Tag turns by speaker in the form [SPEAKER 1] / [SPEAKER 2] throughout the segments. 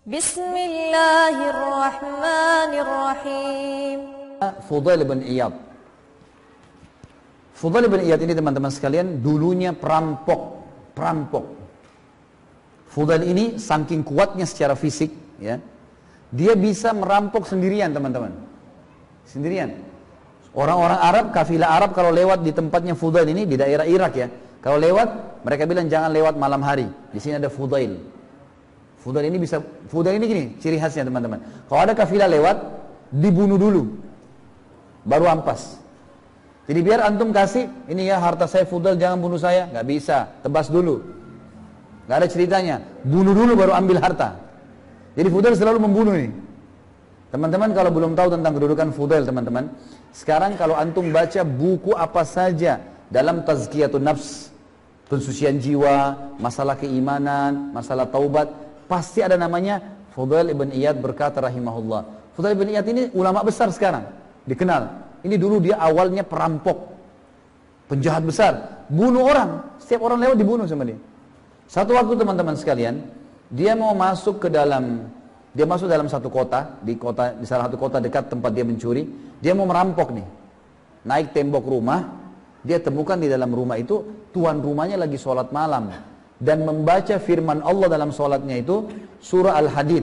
[SPEAKER 1] Bismillahirrahmanirrahim.
[SPEAKER 2] Fudail bin Iyad. Fudail bin Iyad ini teman-teman sekalian dulunya perampok. Fudail ini saking kuatnya secara fisik, ya, dia bisa merampok sendirian teman-teman. Sendirian. Orang-orang Arab, kafilah Arab kalau lewat di tempatnya Fudail ini di daerah Irak ya, kalau lewat mereka bilang jangan lewat malam hari. Di sini ada Fudail. Fudail ini gini, ciri khasnya teman-teman. Kalau ada kafilah lewat, dibunuh dulu, baru ampas. Jadi biar antum kasih, ini ya harta saya Fudail, jangan bunuh saya, nggak bisa, tebas dulu. Nggak ada ceritanya, bunuh dulu baru ambil harta. Jadi Fudail selalu membunuh ini. Teman-teman kalau belum tahu tentang kedudukan Fudail teman-teman, sekarang kalau antum baca buku apa saja dalam tazkiyatun nafs, pensucian jiwa, masalah keimanan, masalah taubat, pasti ada namanya Fudail ibn Iyad berkata rahimahullah. Fudail ibn Iyad ini ulama besar sekarang, dikenal. Ini dulu dia awalnya perampok, penjahat besar, bunuh orang, setiap orang lewat dibunuh sama dia. Satu waktu teman-teman sekalian, dia mau masuk dalam satu kota, di salah satu kota dekat tempat dia mencuri, dia mau merampok nih. Naik tembok rumah, dia temukan di dalam rumah itu tuan rumahnya lagi sholat malam dan membaca firman Allah dalam sholatnya itu surah Al-Hadid,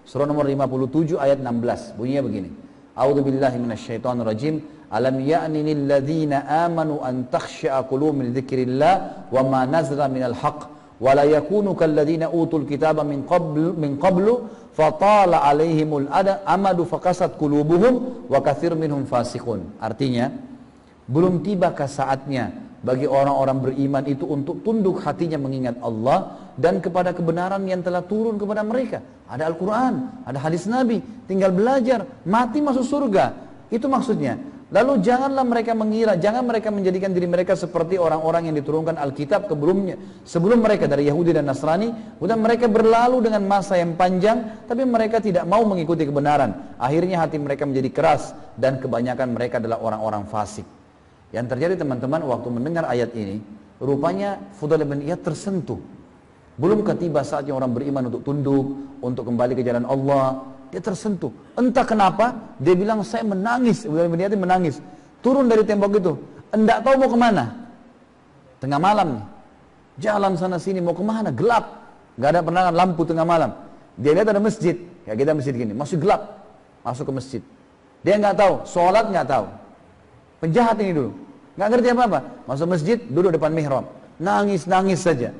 [SPEAKER 2] surah nomor 57 ayat 16. Bunyinya begini. A'udzubillahi minasyaitonirrajim. Alam ya'ni lil ladzina amanu an takhsha'a qulubuhum li dzikrillah wa ma nazala minal haqq wa la yakunu kal ladzina utul kitaba min qablu fatala 'alaihimul amadu faqasat qulubuhum wa katsir minhum fasiqun. Artinya, belum tibakah saatnya bagi orang-orang beriman itu untuk tunduk hatinya mengingat Allah dan kepada kebenaran yang telah turun kepada mereka. Ada Al-Quran, ada hadis Nabi, tinggal belajar, mati masuk surga. Itu maksudnya. Lalu jangan mereka menjadikan diri mereka seperti orang-orang yang diturunkan Alkitab sebelum mereka dari Yahudi dan Nasrani, kemudian mereka berlalu dengan masa yang panjang, tapi mereka tidak mau mengikuti kebenaran. Akhirnya hati mereka menjadi keras dan kebanyakan mereka adalah orang-orang fasik. Yang terjadi teman-teman waktu mendengar ayat ini, rupanya Fudail bin Iyad tersentuh. Belum ketiba saatnya orang beriman untuk tunduk, untuk kembali ke jalan Allah. Dia tersentuh. Entah kenapa, dia bilang saya menangis. Fudail bin Iyad menangis. Turun dari tembok itu. Enggak tahu mau kemana. Tengah malam nih. Jalan sana sini mau kemana? Gelap. Gak ada penerangan lampu tengah malam. Dia lihat ada masjid. Ya kita masjid gini. Masih gelap. Masuk ke masjid. Dia nggak tahu. Sholat nggak tahu. Penjahat ini dulu. Nggak ngerti apa-apa. Masuk masjid, duduk depan mihrab. Nangis saja.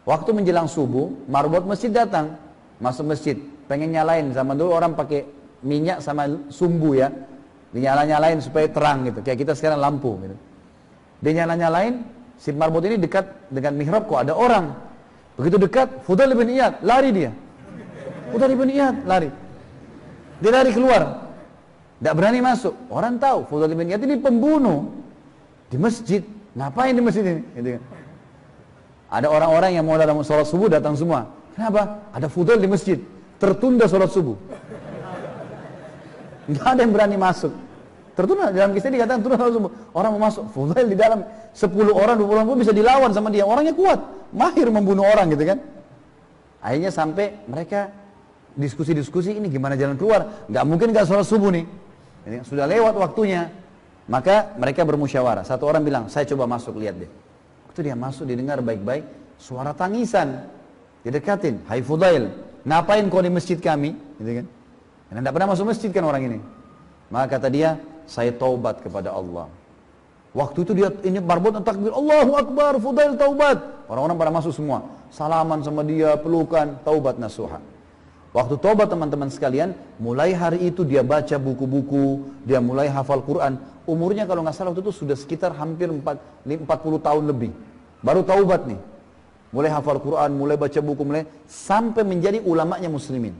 [SPEAKER 2] Waktu menjelang subuh, marbot masjid datang. Masuk masjid. Pengen nyalain. Zaman dulu orang pakai minyak sama sumbu ya. Dinyala-nyalain supaya terang gitu. Kayak kita sekarang lampu gitu. Dia nyala-nyalain. Si marbot ini dekat dengan mihrab kok ada orang. Begitu dekat, Fudail bin Iyad. Lari dia. Fudail bin Iyad lari. Dia lari keluar. Tidak berani masuk. Orang tahu Fudail bin Iyad ini pembunuh di masjid. Ngapain di masjid ini? Gitu kan. Ada orang-orang yang mau dalam sholat subuh datang semua. Kenapa? Ada Fudail di masjid. Tertunda sholat subuh. Nggak ada yang berani masuk. Tertunda. Dalam kisah dikatakan tertunda sholat subuh. Orang mau masuk. Fudail di dalam 10 orang, 20 orang pun bisa dilawan sama dia. Orangnya kuat. Mahir membunuh orang gitu kan. Akhirnya sampai mereka diskusi-diskusi ini gimana jalan keluar. Nggak mungkin nggak sholat subuh nih. Sudah lewat waktunya. Maka mereka bermusyawarah. Satu orang bilang, saya coba masuk, lihat deh. Waktu dia masuk, didengar baik-baik suara tangisan. Didekatin, hai Fudail, ngapain kau di masjid kami? Gitu kan? Karena tidak pernah masuk masjid kan orang ini. Maka kata dia, saya taubat kepada Allah. Waktu itu dia ini marbot takbir, Allahu Akbar, Fudail taubat. Orang-orang pada masuk semua. Salaman sama dia, pelukan, taubat nasuha. Waktu taubat teman-teman sekalian, mulai hari itu dia baca buku-buku, dia mulai hafal Quran. Umurnya kalau nggak salah waktu itu sudah sekitar hampir 40 tahun lebih. Baru taubat nih. Mulai hafal Quran, mulai baca buku, sampai menjadi ulamanya muslimin.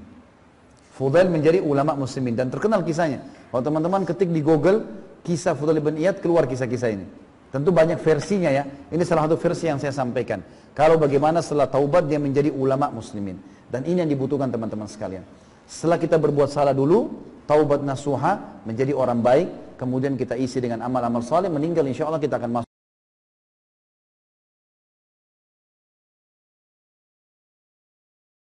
[SPEAKER 2] Fudail menjadi ulama muslimin dan terkenal kisahnya. Kalau teman-teman ketik di Google kisah Fudail bin Iyad, keluar kisah-kisah ini. Tentu banyak versinya ya. Ini salah satu versi yang saya sampaikan. Kalau bagaimana setelah taubat dia menjadi ulama muslimin. Dan ini yang dibutuhkan teman-teman sekalian. Setelah kita berbuat salah dulu, taubat nasuha, menjadi orang baik, kemudian kita isi dengan amal-amal saleh, meninggal insya Allah kita akan masuk